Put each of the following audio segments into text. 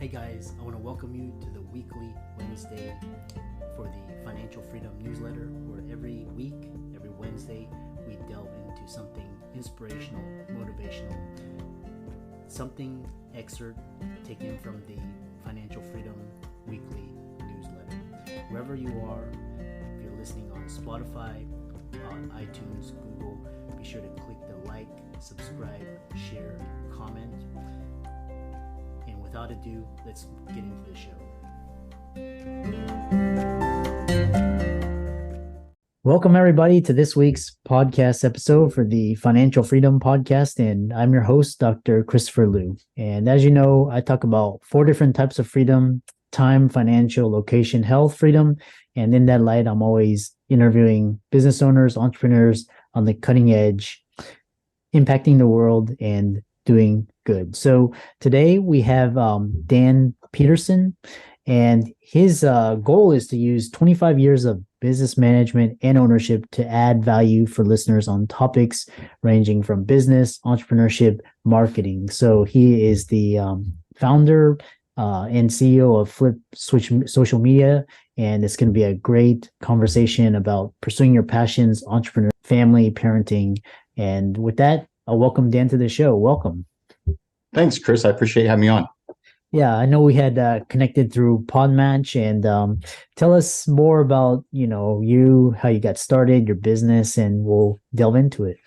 Hey guys, I want to welcome you to the weekly Wednesday for the Financial Freedom newsletter, where every week, every Wednesday, we delve into something inspirational, motivational, something excerpt taken from the Financial Freedom weekly newsletter. Wherever you are, if you're listening on Spotify, on iTunes, Google, be sure to click the like, subscribe, share, comment. And without ado, let's get into the show. Welcome everybody to this week's podcast episode for the Financial Freedom Podcast, and I'm your host, Dr. Christopher Liu. And as you know, I talk about 4 different types of freedom: time, financial, location, health freedom. And in that light, I'm always interviewing business owners, entrepreneurs on the cutting edge, impacting the world and doing good. So today we have Dan Peterson, and his goal is to use 25 years of business management and ownership to add value for listeners on topics ranging from business, entrepreneurship, marketing. So he is the founder and CEO of Flip Switch Social Media, and it's going to be a great conversation about pursuing your passions, entrepreneur, family, parenting. And with that, I'll welcome Dan to the show. Welcome. Thanks, Chris. I appreciate having me on. Yeah, I know we had connected through Podmatch, and tell us more about, you, how you got started, your business, and we'll delve into it.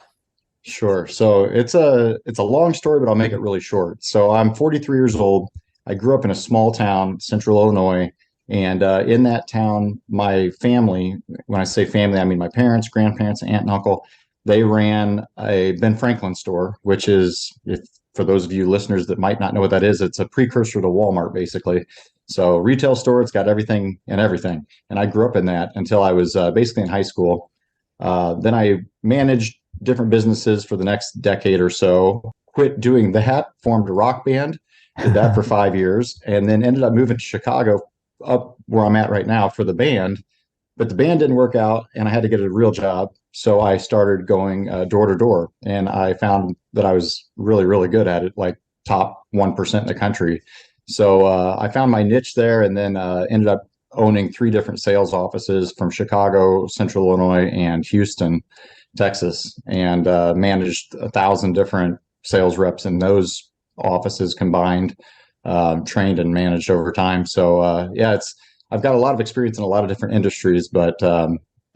Sure. So it's a long story, but I'll make it really short. So I'm 43 years old. I grew up in a small town, central Illinois. And in that town, my family, when I say family, I mean my parents, grandparents, aunt and uncle, they ran a Ben Franklin store, which is, for those of you listeners that might not know what that is, it's a precursor to Walmart, basically. So retail store, it's got everything and everything. And I grew up in that until I was basically in high school. Then I managed different businesses for the next decade or so, quit doing that, formed a rock band, did that for 5 years, and then ended up moving to Chicago, up where I'm at right now, for the band. But the band didn't work out, and I had to get a real job. So I started going door to door, and I found that I was really, really good at it, like top 1% in the country. So I found my niche there, and then ended up owning 3 different sales offices from Chicago, Central Illinois, and Houston, Texas, and managed 1,000 different sales reps in those offices combined, trained and managed over time. So I've got a lot of experience in a lot of different industries, but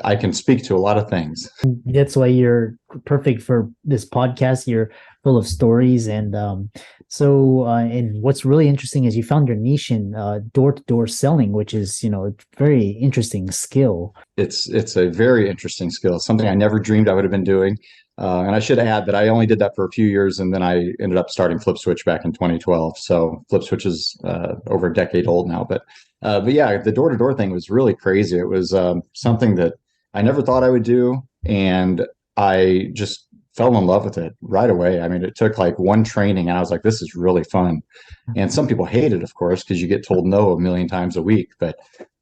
I can speak to a lot of things. That's why you're perfect for this podcast. You're full of stories. And and what's really interesting is you found your niche in door-to-door selling, which is, a very interesting skill. It's a very interesting skill, something I never dreamed I would have been doing. And I should add that I only did that for a few years, and then I ended up starting Flip Switch back in 2012. So Flip Switch is over a decade old now. But yeah, the door-to-door thing was really crazy. It was something that I never thought I would do, and I just fell in love with it right away. I mean, it took like one training, and I was like, this is really fun. And some people hate it, of course, because you get told no a million times a week. But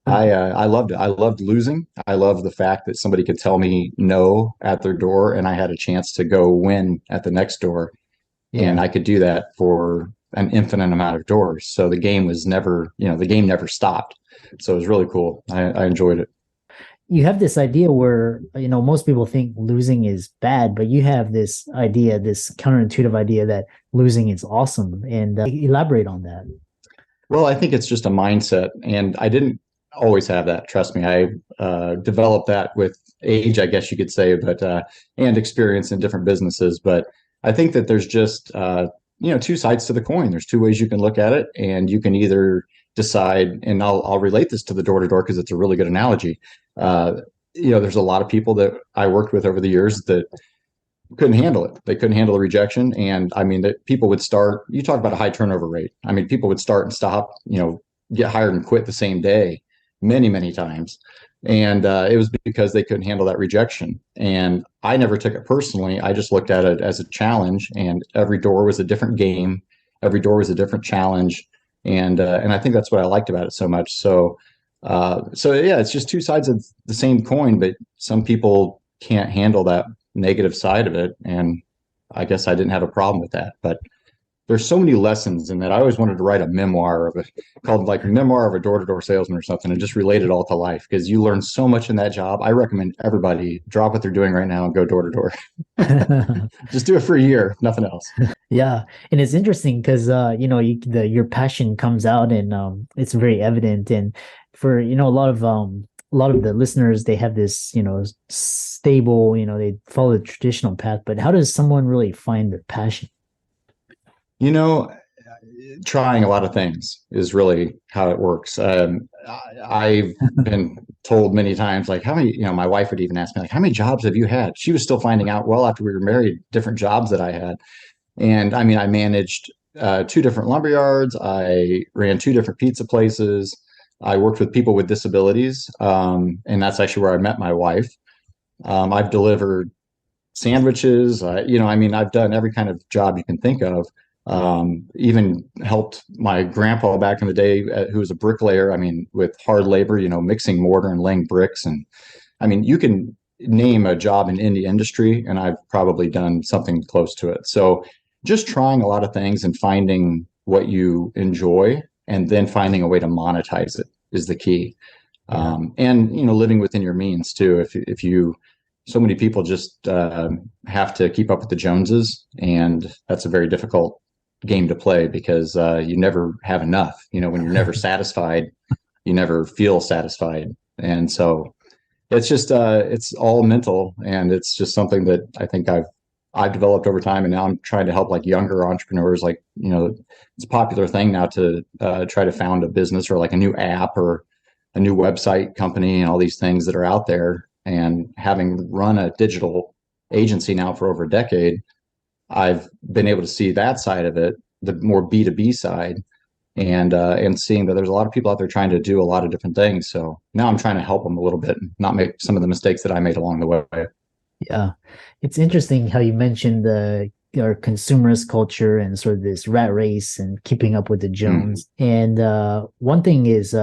I loved it. I loved losing. I loved the fact that somebody could tell me no at their door, and I had a chance to go win at the next door. Yeah. And I could do that for an infinite amount of doors. So the game was never, the game never stopped. So it was really cool. I enjoyed it. You have this idea where, most people think losing is bad, but you have this idea, this counterintuitive idea that losing is awesome. And elaborate on that. Well, I think it's just a mindset, and I didn't always have that. Trust me, I developed that with age, I guess you could say, but and experience in different businesses. But I think that there's just 2 sides to the coin. There's 2 ways you can look at it, and you can either decide, and I'll relate this to the door to door because it's a really good analogy. There's a lot of people that I worked with over the years that couldn't handle it. They couldn't handle the rejection. And I mean, that people would start, you talk about a high turnover rate. I mean, people would start and stop, get hired and quit the same day, many, many times. And it was because they couldn't handle that rejection. And I never took it personally. I just looked at it as a challenge, and every door was a different game. Every door was a different challenge. And I think that's what I liked about it so much. So yeah, it's just 2 sides of the same coin, but some people can't handle that negative side of it. And I guess I didn't have a problem with that, but there's so many lessons in that. I always wanted to write a memoir of it called like Memoir of a Door-to-Door Salesman or something, and just relate it all to life, because you learn so much in that job. I recommend everybody drop what they're doing right now and go door to door. Just do it for a year, nothing else. Yeah, and it's interesting because your passion comes out and it's very evident. And for a lot of the listeners, they have this stable, they follow the traditional path. But how does someone really find their passion? You know, trying a lot of things is really how it works. I've been told many times, like, how many, my wife would even ask me, like, how many jobs have you had? She was still finding out well after we were married, different jobs that I had. And I mean, I managed two different lumber yards. I ran two different pizza places. I worked with people with disabilities. And that's actually where I met my wife. I've delivered sandwiches. I mean, I've done every kind of job you can think of. Even helped my grandpa back in the day, who was a bricklayer. I mean, with hard labor, mixing mortar and laying bricks. And I mean, you can name a job in any industry, and I've probably done something close to it. So just trying a lot of things and finding what you enjoy and then finding a way to monetize it is the key. Yeah. And, living within your means too. If you, so many people just have to keep up with the Joneses, and that's a very difficult game to play because you never have enough. When you're never satisfied, you never feel satisfied. And so it's just it's all mental, and it's just something that I think I've developed over time. And now I'm trying to help like younger entrepreneurs. Like, it's a popular thing now to try to found a business or like a new app or a new website company and all these things that are out there. And having run a digital agency now for over a decade, I've been able to see that side of it, the more B2B side, and seeing that there's a lot of people out there trying to do a lot of different things. So now I'm trying to help them a little bit and not make some of the mistakes that I made along the way. Yeah, it's interesting how you mentioned our consumerist culture and sort of this rat race and keeping up with the Jones. And one thing is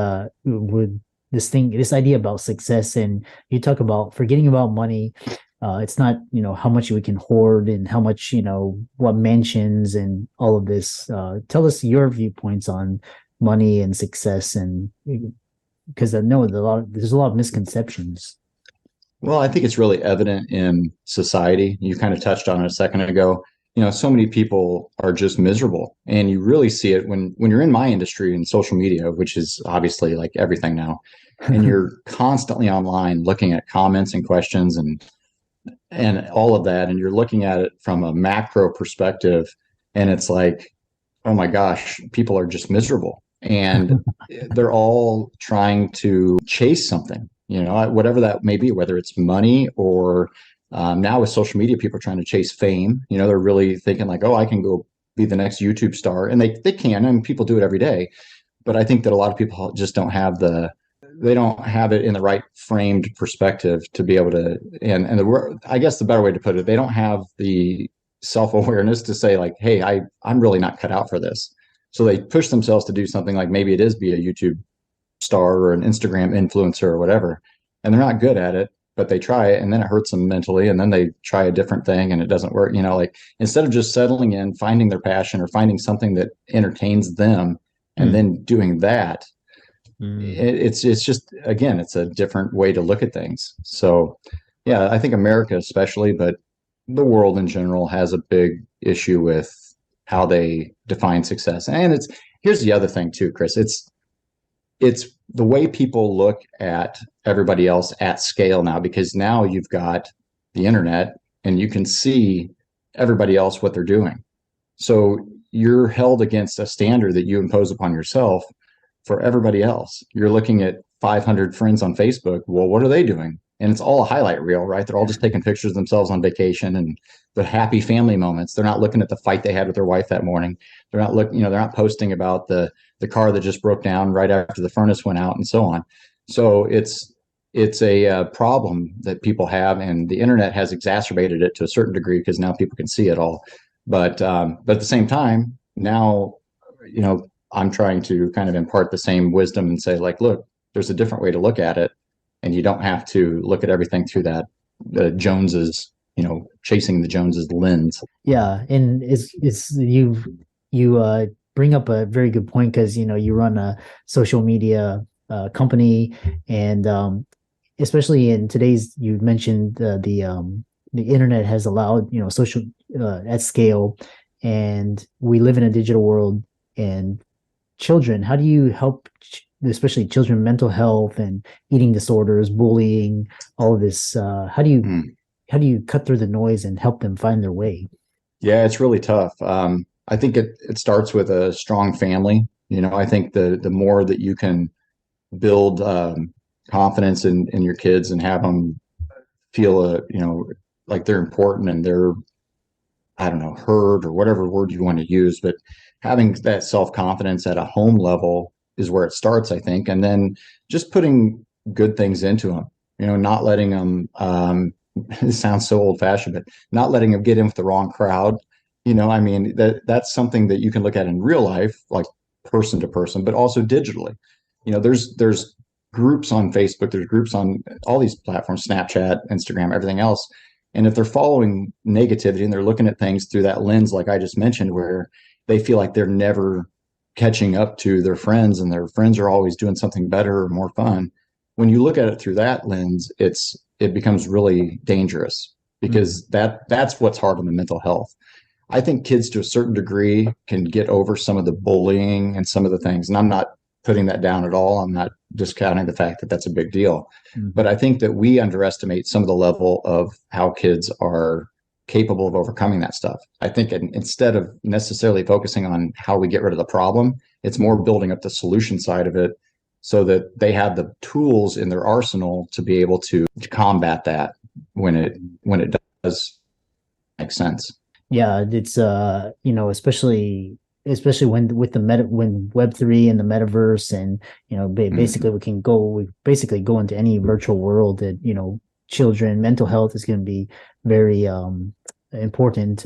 with this idea about success, and you talk about forgetting about money. It's not how much we can hoard and how much what mansions and all of this. Tell us your viewpoints on money and success, and because I know there's a lot of misconceptions. Well, I think it's really evident in society. You kind of touched on it a second ago. So many people are just miserable, and you really see it when you're in my industry and social media, which is obviously like everything now, and you're constantly online looking at comments and questions and all of that, and you're looking at it from a macro perspective, and it's like, oh my gosh, people are just miserable, and they're all trying to chase something, whatever that may be, whether it's money or now with social media, people are trying to chase fame. They're really thinking like, oh, I can go be the next YouTube star, and they can, and people do it every day. But I think that a lot of people just don't have they don't have it in the right framed perspective to be able to, I guess the better way to put it, they don't have the self-awareness to say like, hey, I'm really not cut out for this. So they push themselves to do something like maybe it is be a YouTube star or an Instagram influencer or whatever, and they're not good at it, but they try it, and then it hurts them mentally, and then they try a different thing and it doesn't work. Like, instead of just settling in, finding their passion or finding something that entertains them and then doing that, it's just, again, it's a different way to look at things. So yeah, I think America especially, but the world in general has a big issue with how they define success. And here's the other thing too, Chris, it's the way people look at everybody else at scale now, because now you've got the internet and you can see everybody else, what they're doing. So you're held against a standard that you impose upon yourself for everybody else. You're looking at 500 friends on Facebook. Well, what are they doing? And it's all a highlight reel, right? They're all just taking pictures of themselves on vacation and the happy family moments. They're not looking at the fight they had with their wife that morning. They're not they're not posting about the car that just broke down right after the furnace went out and so on. So it's a problem that people have, and the internet has exacerbated it to a certain degree because now people can see it all. But at the same time, now, I'm trying to kind of impart the same wisdom and say, like, look, there's a different way to look at it, and you don't have to look at everything through the Joneses, chasing the Joneses lens. Yeah, and it's you bring up a very good point because you run a social media company, and especially in today's, you mentioned the internet has allowed social at scale, and we live in a digital world. And children, how do you help especially children mental health and eating disorders, bullying, all of this? Hmm. How do you cut through the noise and help them find their way? Yeah, it's really tough. I think it starts with a strong family. I think the more that you can build confidence in your kids and have them feel like they're important and they're, I don't know, heard or whatever word you want to use, but having that self-confidence at a home level is where it starts, I think. And then just putting good things into them, not letting them, it sounds so old fashioned, but not letting them get in with the wrong crowd. I mean, that's something that you can look at in real life, like person to person, but also digitally. There's groups on Facebook, there's groups on all these platforms, Snapchat, Instagram, everything else. And if they're following negativity and they're looking at things through that lens, like I just mentioned, where they feel like they're never catching up to their friends and their friends are always doing something better or more fun. When you look at it through that lens, it becomes really dangerous Mm. because that's what's hard on the mental health. I think kids to a certain degree can get over some of the bullying and some of the things. And I'm not putting that down at all. I'm not discounting the fact that that's a big deal. But Mhm. I think that we underestimate some of the level of how kids are capable of overcoming that stuff. I think instead of necessarily focusing on how we get rid of the problem, it's more building up the solution side of it so that they have the tools in their arsenal to be able to combat that when it does make sense. Yeah, it's especially when with the meta when Web3 and the metaverse, and basically Mhm. we basically go into any virtual world that children mental health is going to be very important.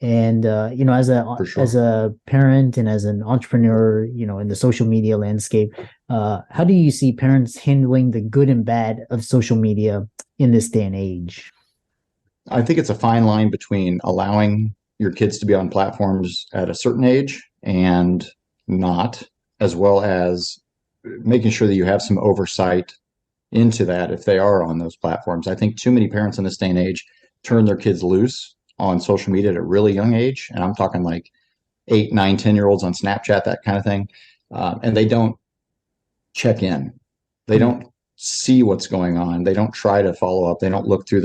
And For as sure. a parent and as an entrepreneur, in the social media landscape, how do you see parents handling the good and bad of social media in this day and age? I think it's a fine line between allowing your kids to be on platforms at a certain age and not, as well as making sure that you have some oversight into that if they are on those platforms. I think too many parents in this day and age turn their kids loose on social media at a really young age. And I'm talking like 8, 9, 10-year olds on Snapchat, that kind of thing. And they don't check in. They Mm. don't see what's going on. They don't try to follow up. They don't look through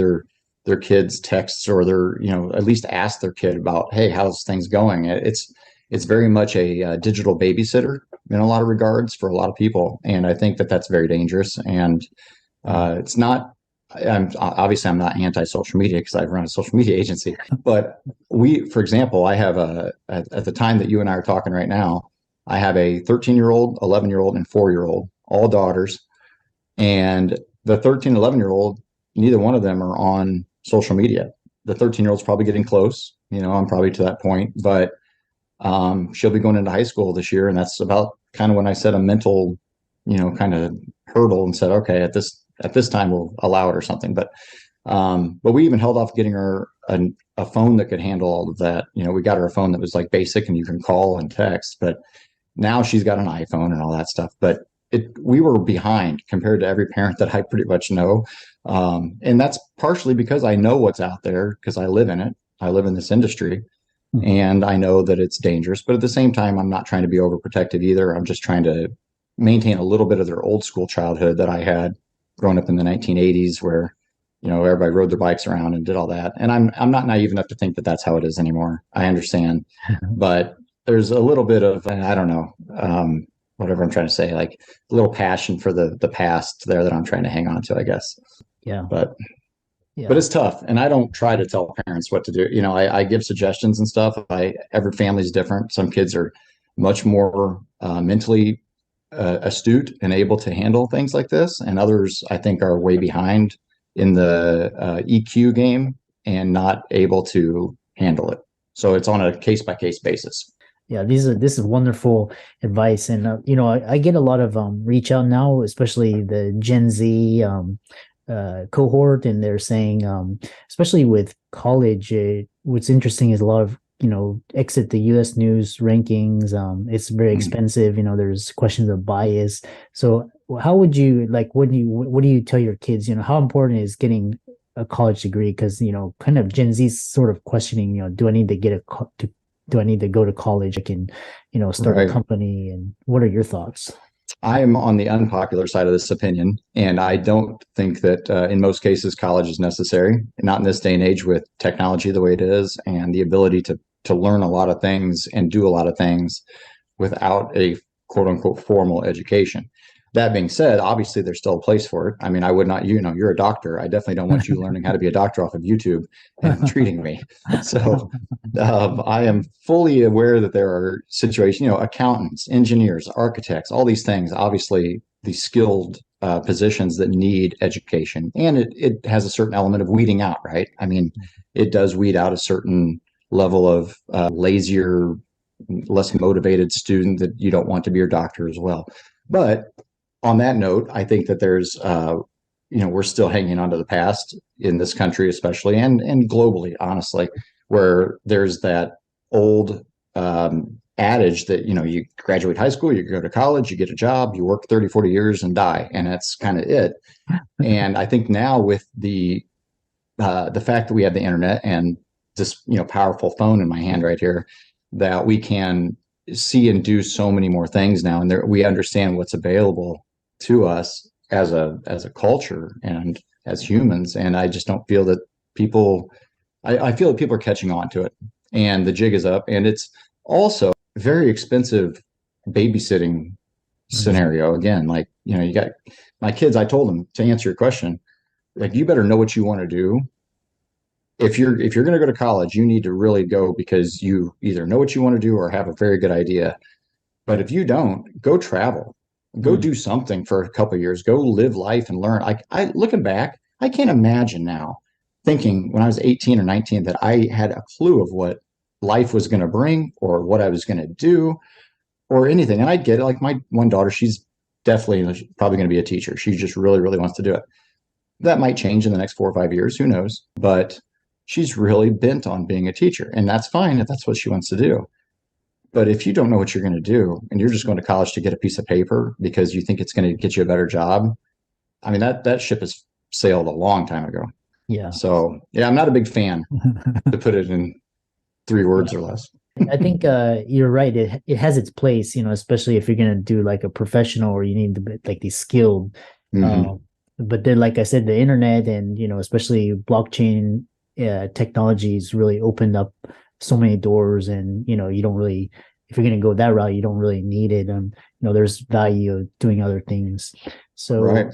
their kids' texts or their, at least ask their kid about, hey, how's things going? It's very much a digital babysitter in a lot of regards for a lot of people, and I think that that's very dangerous. And it's not. I'm not anti-social media because I've run a social media agency, but for example, I have at the time that you and I are talking right now, I have a 13-year-old, 11-year-old, and 4-year-old, all daughters. And the 13, 11-year-old, neither one of them are on social media. The 13-year-old's probably getting close. I'm probably to that point, but she'll be going into high school this year. And that's about kind of when I set a mental, kind of hurdle and said, okay, at this time we'll allow it or something. But we even held off getting her a phone that could handle all of that. We got her a phone that was like basic and you can call and text, but now she's got an iPhone and all that stuff. But we were behind compared to every parent that I pretty much know. And that's partially because I know what's out there because I live in it. I live in this industry Mhm. and I know that it's dangerous. But at the same time, I'm not trying to be overprotective either. I'm just trying to maintain a little bit of their old school childhood that I had growing up in the 1980s where everybody rode their bikes around and did all that. And I'm not naive enough to think that that's how it is anymore. I understand, but there's a little bit of, I don't know, whatever I'm trying to say, like a little passion for the past there that I'm trying to hang on to, I guess. Yeah, But yeah. it's tough, and I don't try to tell parents what to do. I give suggestions and stuff. Every family's different. Some kids are much more mentally astute and able to handle things like this, and others I think are way behind in the EQ game and not able to handle it. So it's on a case by case basis. Yeah, this is wonderful advice. And I get a lot of reach out now, especially the Gen Z cohort, and they're saying, especially with college, what's interesting is a lot of exit the US news rankings. It's very expensive. There's questions of bias. So how would you like, what do you tell your kids, how important is getting a college degree? Because, kind of Gen Z's sort of questioning, do I need to do I need to go to college? I can, start a Right. company. And what are your thoughts? I am on the unpopular side of this opinion, and I don't think that in most cases college is necessary. Not in this day and age with technology the way it is, and the ability to learn a lot of things and do a lot of things without a quote unquote formal education. That being said, obviously there's still a place for it. I mean, I would not, you're a doctor. I definitely don't want you learning how to be a doctor off of YouTube and treating me. So I am fully aware that there are situations, accountants, engineers, architects, all these things, obviously these skilled positions that need education. And it has a certain element of weeding out, right? I mean, it does weed out a certain level of lazier, less motivated student that you don't want to be your doctor as well. But on that note, I think that there's, we're still hanging on to the past in this country, especially, and globally, honestly, where there's that old adage that, you graduate high school, you go to college, you get a job, you work 30, 40 years and die. And that's kind of it. And I think now with the fact that we have the internet and this, powerful phone in my hand right here, that we can see and do so many more things now. And we understand what's available to us as a culture and as humans. And I just don't feel that I feel that people are catching on to it, and the jig is up. And it's also very expensive babysitting scenario. Again, like, you got my kids, I told them, to answer your question, like, you better know what you want to do. If you're going to go to college, you need to really go because you either know what you want to do or have a very good idea. But if you don't, go travel, go do something for a couple of years, go live life and learn. I looking back, I can't imagine now thinking when I was 18 or 19 that I had a clue of what life was going to bring or what I was going to do or anything. And I get it. Like my one daughter, she's definitely probably going to be a teacher. She just really, really wants to do it. That might change in the next 4 or 5 years. Who knows? But she's really bent on being a teacher, and that's fine if that's what she wants to do. But if you don't know what you're going to do and you're just going to college to get a piece of paper because you think it's going to get you a better job, I mean, that ship has sailed a long time ago. Yeah. So yeah, I'm not a big fan, to put it in 3 words or less. I think you're right. It has its place, especially if you're going to do like a professional or you need to be like these skilled. But then, like I said, the internet and, especially blockchain technologies really opened up so many doors, and you don't really, if you're going to go that route, you don't really need it. And there's value of doing other things. So right.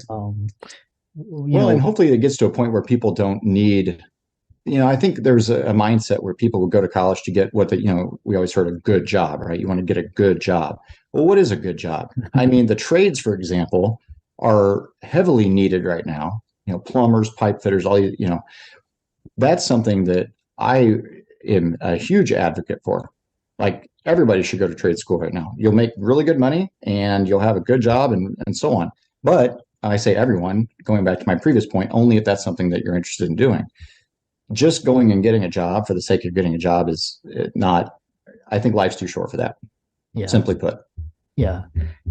And hopefully it gets to a point where people don't need, I think there's a mindset where people will go to college to get what we always heard, a good job, right? You want to get a good job. Well, what is a good job? I mean, the trades, for example, are heavily needed right now. Plumbers, pipe fitters, all that's something that I am a huge advocate for. Like, everybody should go to trade school right now. You'll make really good money and you'll have a good job and so on. But I say everyone, going back to my previous point, only if that's something that you're interested in doing. Just going and getting a job for the sake of getting a job is not, I think life's too short for that. Yeah. Simply put. Yeah.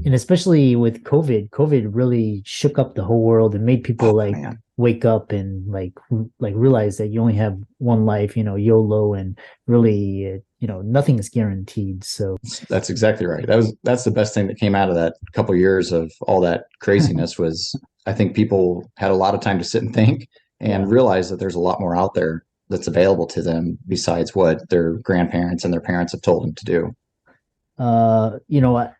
And especially with COVID really shook up the whole world and made people wake up and like realize that you only have one life, YOLO, and really, nothing is guaranteed. So that's exactly right. That's the best thing that came out of that couple of years of all that craziness was I think people had a lot of time to sit and think and realize that there's a lot more out there that's available to them besides what their grandparents and their parents have told them to do. A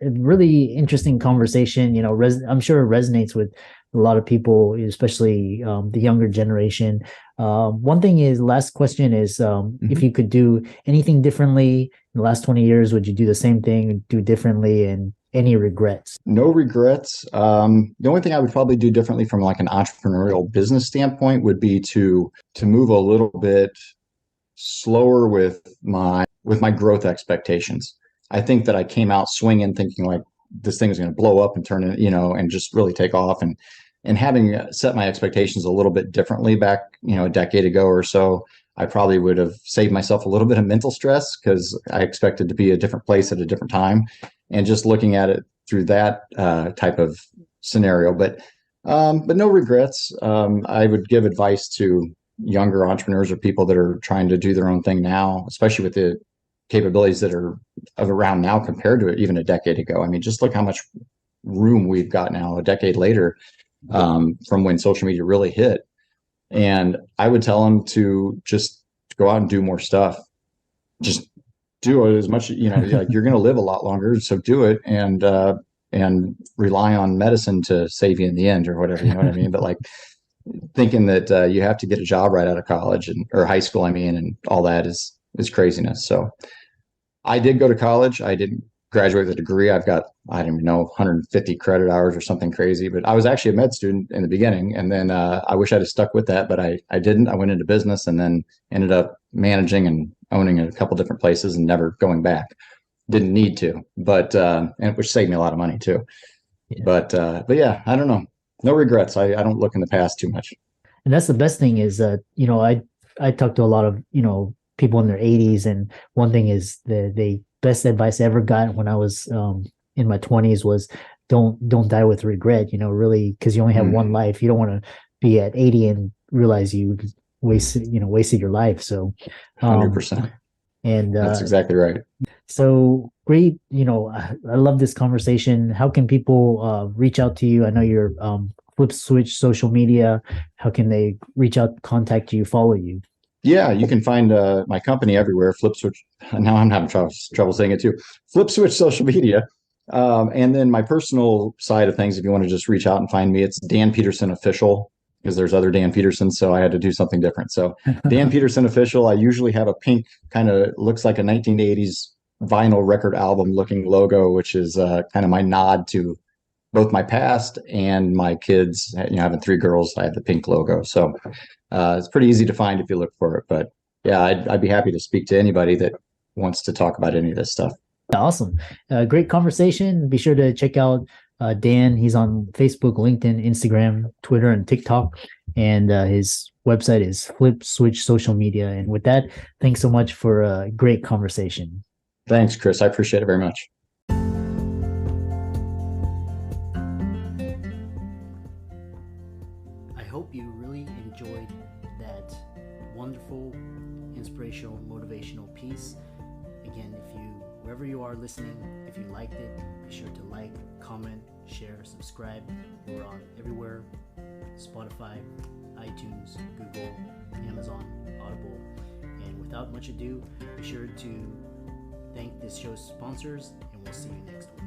really interesting conversation. I'm sure it resonates with a lot of people, especially the younger generation. One thing is, last question is, if you could do anything differently in the last 20 years, would you do the same thing, do differently, and any regrets? No regrets. The only thing I would probably do differently from like an entrepreneurial business standpoint would be to move a little bit slower with my growth expectations. I think that I came out swinging thinking like this thing is going to blow up and turn it, and just really take off, and having set my expectations a little bit differently back, a decade ago or so, I probably would have saved myself a little bit of mental stress because I expected to be a different place at a different time, and just looking at it through that type of scenario. But no regrets. I would give advice to younger entrepreneurs or people that are trying to do their own thing now, especially with the capabilities that are around now compared to even a decade ago. I mean, just look how much room we've got now a decade later, from when social media really hit. And I would tell them to just go out and do more stuff. Just do it as much, like you're going to live a lot longer, so do it, and rely on medicine to save you in the end or whatever, you know what I mean? But like thinking that you have to get a job right out of college or high school, I mean, and all that is craziness. So I did go to college. I didn't graduate with a degree. I've got, I don't even know, 150 credit hours or something crazy, but I was actually a med student in the beginning. And then I wish I'd have stuck with that, but I didn't. I went into business and then ended up managing and owning a couple different places and never going back. Didn't need to, but and which saved me a lot of money too. Yeah. But yeah, I don't know. No regrets. I don't look in the past too much. And that's the best thing is that, I talk to a lot of, people in their 80s, and one thing is the best advice I ever got when I was in my 20s was don't die with regret, really, because you only have one life. You don't want to be at 80 and realize you wasted your life. So 100%. And that's exactly right. So great. I love this conversation. How can people reach out to you? I know you're Flip Switch social media. How can they reach out, contact you, follow you? Yeah, you can find my company everywhere. Flip Switch. Now I'm having trouble saying it too. Flip Switch social media. And then my personal side of things, if you want to just reach out and find me, it's Dan Peterson Official, because there's other Dan Petersons, so I had to do something different. So Dan Peterson Official. I usually have a pink, kind of looks like a 1980s vinyl record album looking logo, which is kind of my nod to both my past and my kids. Having 3 girls, I have the pink logo. So it's pretty easy to find if you look for it. But yeah, I'd be happy to speak to anybody that wants to talk about any of this stuff. Awesome. Great conversation. Be sure to check out Dan. He's on Facebook, LinkedIn, Instagram, Twitter, and TikTok. And his website is Flip Switch Social Media. And with that, thanks so much for a great conversation. Thanks, Chris. I appreciate it very much. I hope you really enjoyed that wonderful, inspirational, motivational piece. Again, wherever you are listening, if you liked it, be sure to like, comment, share, subscribe. We're on everywhere: Spotify, iTunes, Google, Amazon, Audible. And without much ado, be sure to thank this show's sponsors, and we'll see you next week.